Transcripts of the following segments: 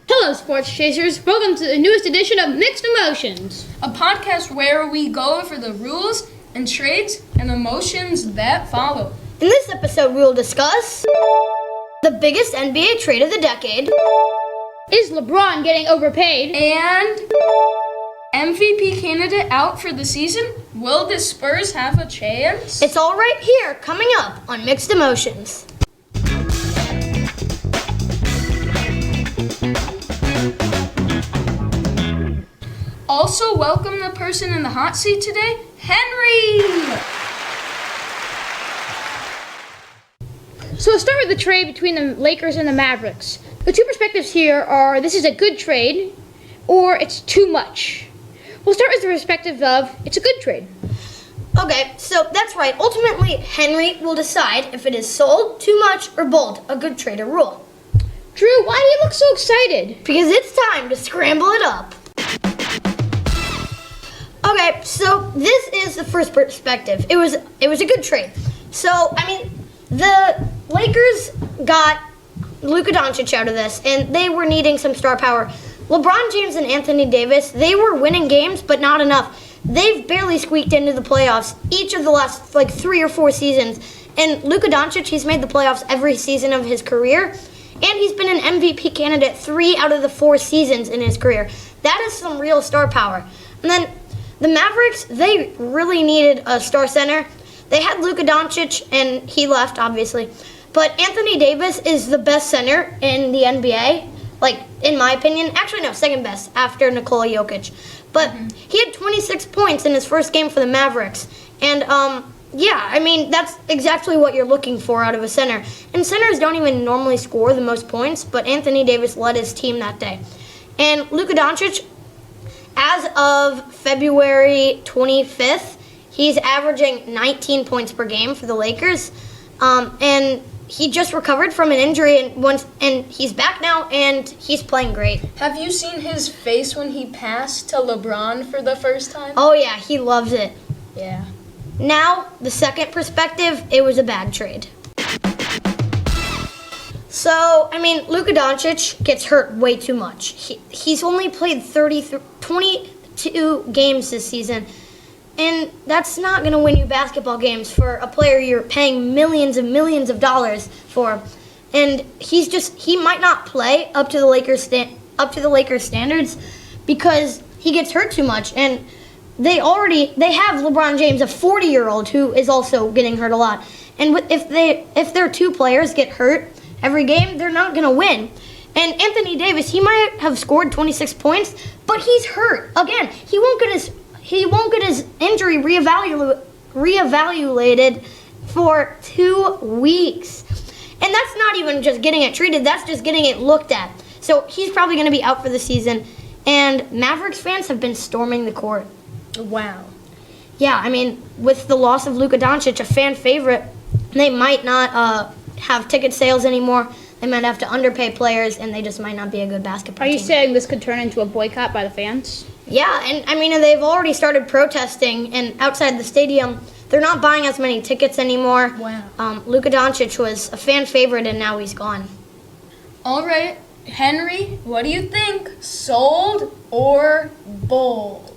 Hello, sports chasers. Welcome to the newest edition of Mixed Emotions, a podcast where we go over the rules and trades and emotions that follow. In this episode, we will discuss the biggest NBA trade of the decade. Is LeBron getting overpaid? And MVP candidate out for the season? Will the Spurs have a chance? It's all right here, coming up on Mixed Emotions. Also, welcome the person in the hot seat today, Henry! So we'll start with the trade between the Lakers and the Mavericks. The two perspectives here are this is a good trade or it's too much. We'll start with the perspective of it's a good trade. Okay, so that's right. Ultimately, Henry will decide if it is sold, too much, or bold, a good trade or rule. Drew, why do you look so excited? Because it's time to scramble it up. Okay, so this is the first perspective. It was a good trade. So, the Lakers got Luka Doncic out of this, and they were needing some star power. LeBron James and Anthony Davis, they were winning games, but not enough. They've barely squeaked into the playoffs each of the last 3 or 4 seasons. And Luka Doncic, he's made the playoffs every season of his career, and he's been an MVP candidate 3 out of the 4 seasons in his career. That is some real star power. And then the Mavericks, they really needed a star center. They had Luka Doncic, and he left, obviously. But Anthony Davis is the best center in the NBA, in my opinion. Actually, no, second best after Nikola Jokic. But he had 26 points in his first game for the Mavericks. And, that's exactly what you're looking for out of a center. And centers don't even normally score the most points, but Anthony Davis led his team that day. And Luka Doncic, as of February 25th, he's averaging 19 points per game for the Lakers. And he just recovered from an injury, and he's back now, and he's playing great. Have you seen his face when he passed to LeBron for the first time? Oh, yeah, he loves it. Yeah. Now, the second perspective, it was a bad trade. So, Luka Doncic gets hurt way too much. He's only played 22 games this season, and that's not going to win you basketball games for a player you're paying millions and millions of dollars for. And he might not play up to the Lakers standards because he gets hurt too much. And they have LeBron James, a 40-year-old who is also getting hurt a lot. And if their two players get hurt every game, they're not going to win. And Anthony Davis, he might have scored 26 points, but he's hurt. Again, he won't get his injury reevaluated for 2 weeks. And that's not even just getting it treated, that's just getting it looked at. So he's probably going to be out for the season. And Mavericks fans have been storming the court. Wow. Yeah, with the loss of Luka Doncic, a fan favorite, they might not have ticket sales anymore. They might have to underpay players, and they just might not be a good basketball team. Are you saying this could turn into a boycott by the fans? Yeah, and they've already started protesting, and outside the stadium, they're not buying as many tickets anymore. Wow. Luka Doncic was a fan favorite, and now he's gone. All right, Henry, what do you think? Sold or bold?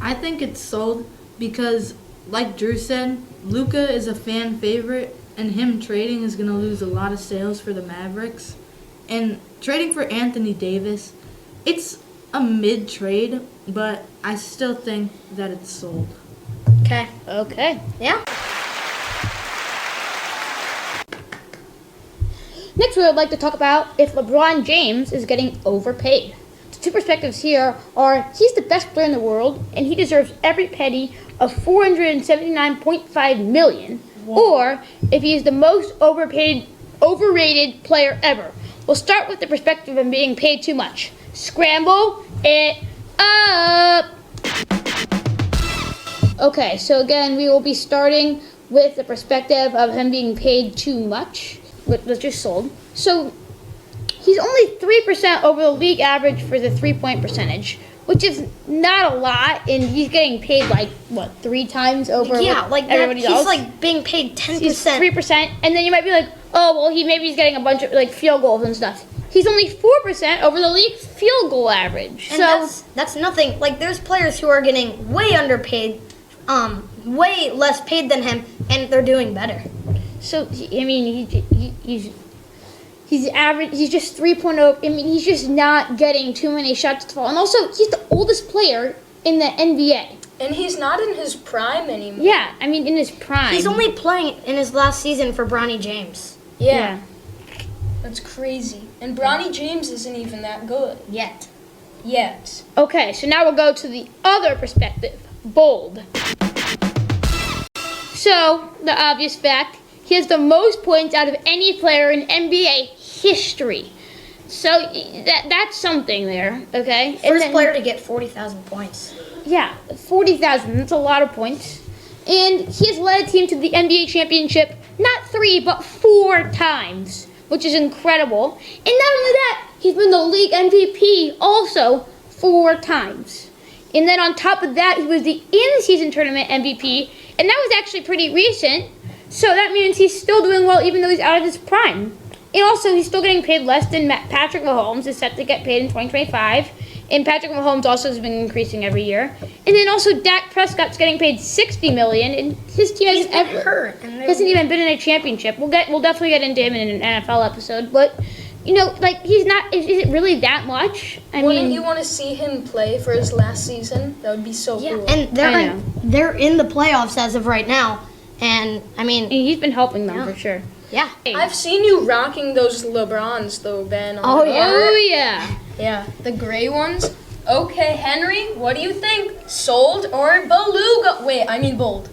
I think it's sold because, like Drew said, Luka is a fan favorite, and him trading is going to lose a lot of sales for the Mavericks. And trading for Anthony Davis, it's a mid-trade, but I still think that it's sold. Okay. Yeah. Next, we would like to talk about if LeBron James is getting overpaid. The two perspectives here are he's the best player in the world, and he deserves every penny of $479.5 million. Whoa. Or if he's the most overrated player ever. We'll start with the perspective of being paid too much. Scramble it up. Okay, so again, we will be starting with the perspective of him being paid too much, which was just sold. So he's only 3% over the league average for the 3-point percentage, which is not a lot, and he's getting paid like what 3 times over Yeah, what like that, everybody he's else. like being paid 10%. He's 3%, and then you might be like, oh well, maybe he's getting a bunch of like field goals and stuff. He's only 4% over the league's field goal average. And So that's nothing. Like there's players who are getting way underpaid, way less paid than him, and they're doing better. So I mean, he's average. He's just 3.0. I mean, he's just not getting too many shots to fall. And also, he's the oldest player in the NBA. And he's not in his prime anymore. Yeah, I mean, in his prime. He's only playing in his last season for Bronny James. Yeah. That's crazy. And Bronny James isn't even that good Yet. yet. Okay, so now we'll go to the other perspective. Bold. So, the obvious fact, he has the most points out of any player in NBA history. So, that's something there, okay? And First then- player to get 40,000 points. Yeah, 40,000, that's a lot of points. And he has led a team to the NBA championship not 3, but 4 times, which is incredible. And not only that, he's been the league MVP also 4 times. And then on top of that, he was the in-season tournament MVP, and that was actually pretty recent. So that means he's still doing well even though he's out of his prime. And also, he's still getting paid less than Patrick Mahomes is set to get paid in 2025. And Patrick Mahomes also has been increasing every year. And then also, Dak Prescott's getting paid $60 million, and his team He's been hurt. And hasn't even been in a championship. We'll definitely get into him in an NFL episode, but you know, like he's not. Is it really that much? I Wouldn't mean, you want to see him play for his last season? That would be so Yeah, cool. and I know. they're in the playoffs as of right now. And I mean, he's been helping them Yeah. for sure. yeah. I've seen you rocking those Lebrons though, Ben. on Oh, the yeah. court. Oh yeah. Yeah, the gray ones. Okay, Henry, what do you think? Sold or beluga? Wait, I mean bold.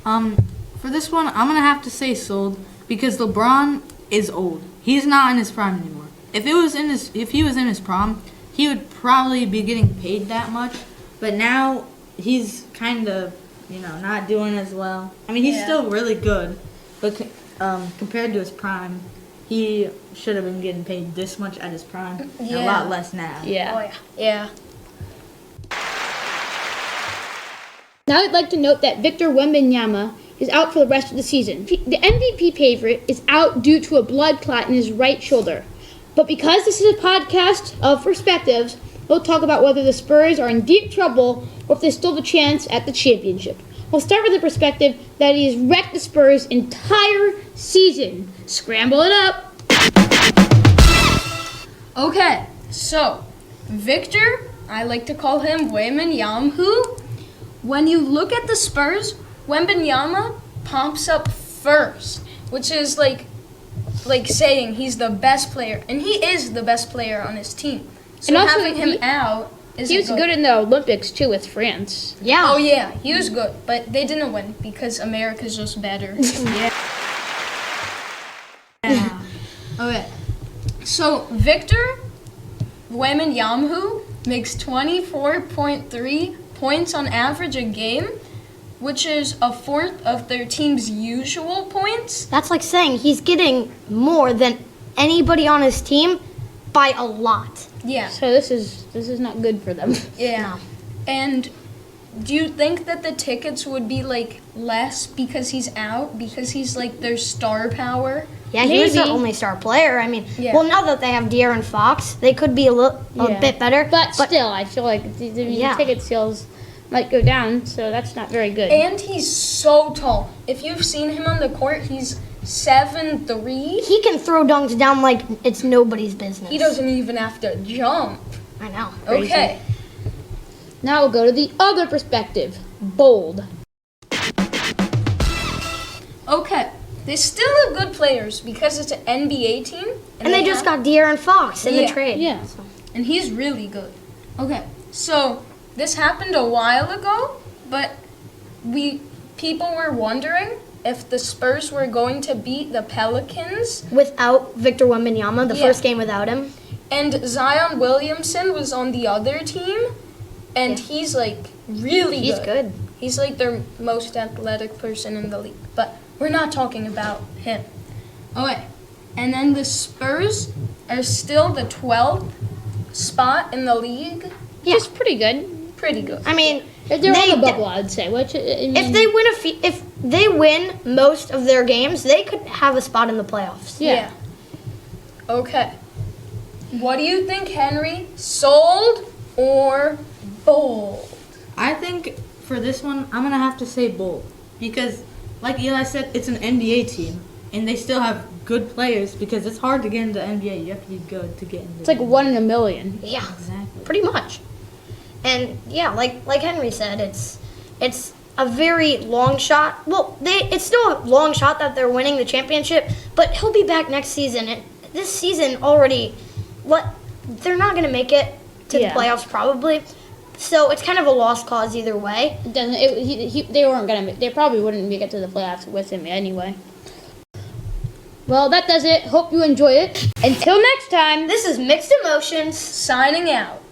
For this one, I'm gonna have to say sold because LeBron is old. He's not in his prime anymore. If he was in his prime, he would probably be getting paid that much. But now he's kind of, not doing as well. I mean, he's Yeah. still really good, but compared to his prime, he should have been getting paid this much at his prime, and a Yeah. lot less now. Yeah. Oh, yeah. Yeah. Now I'd like to note that Victor Wembanyama is out for the rest of the season. The MVP favorite is out due to a blood clot in his right shoulder. But because this is a podcast of perspectives, we'll talk about whether the Spurs are in deep trouble or if they still have a chance at the championship. We'll start with the perspective that he has wrecked the Spurs' entire season. Scramble it up. Okay, so Victor, I like to call him Wembanyama. When you look at the Spurs, Wembanyama pops up first, which is like saying he's the best player, and he is the best player on his team. So And also having him out is He was good in the Olympics too with France. Yeah. Oh yeah, he was good, but they didn't win because America's just better. Okay, so Victor Wembanyama makes 24.3 points on average a game, which is a fourth of their team's usual points. That's like saying he's getting more than anybody on his team by a lot. Yeah, So this is not good for them. yeah. And do you think that the tickets would be like less because he's out, because he's like their star power? Yeah, he was their Maybe. only star player. I mean, Yeah. well, now that they have De'Aaron Fox, they could be a Yeah. bit better. But still, I feel like the Yeah. ticket sales might go down, so that's not very good. And he's so tall. If you've seen him on the court, he's 7'3". He can throw dunks down like it's nobody's business. He doesn't even have to jump. I know. Crazy. Okay. Now we'll go to the other perspective. Bold. Okay. They still have good players because it's an NBA team. And they just got De'Aaron Fox in the Yeah. trade. Yeah. And he's really good. Okay. So this happened a while ago, but people were wondering if the Spurs were going to beat the Pelicans. Without Victor Wembanyama, the Yeah. first game without him. And Zion Williamson was on the other team, and he's like really He's good. He's like their most athletic person in the league. But we're not talking about him. Okay. And then the Spurs are still the 12th spot in the league Yeah. Just pretty good. Pretty good. I mean, If they're They on the de- bubble, I'd say. Which I mean, if they win most of their games, they could have a spot in the playoffs. yeah. Okay. What do you think, Henry? Sold or bold? I think for this one, I'm going to have to say bold. Because, like Eli said, it's an NBA team. And they still have good players because it's hard to get into the NBA. You have to be good to get into It's like the 1 in a million. Yeah, Exactly. pretty much. And yeah, like Henry said, it's a very long shot. Well, it's still a long shot that they're winning the championship, but he'll be back next season. And this season already, they're not going to make it to Yeah. the playoffs probably. So it's kind of a lost cause either way. It doesn't. They weren't gonna. They probably wouldn't make it to the playoffs with him anyway. Well, that does it. Hope you enjoy it. Until next time. This is Mixed Emotions. Signing out.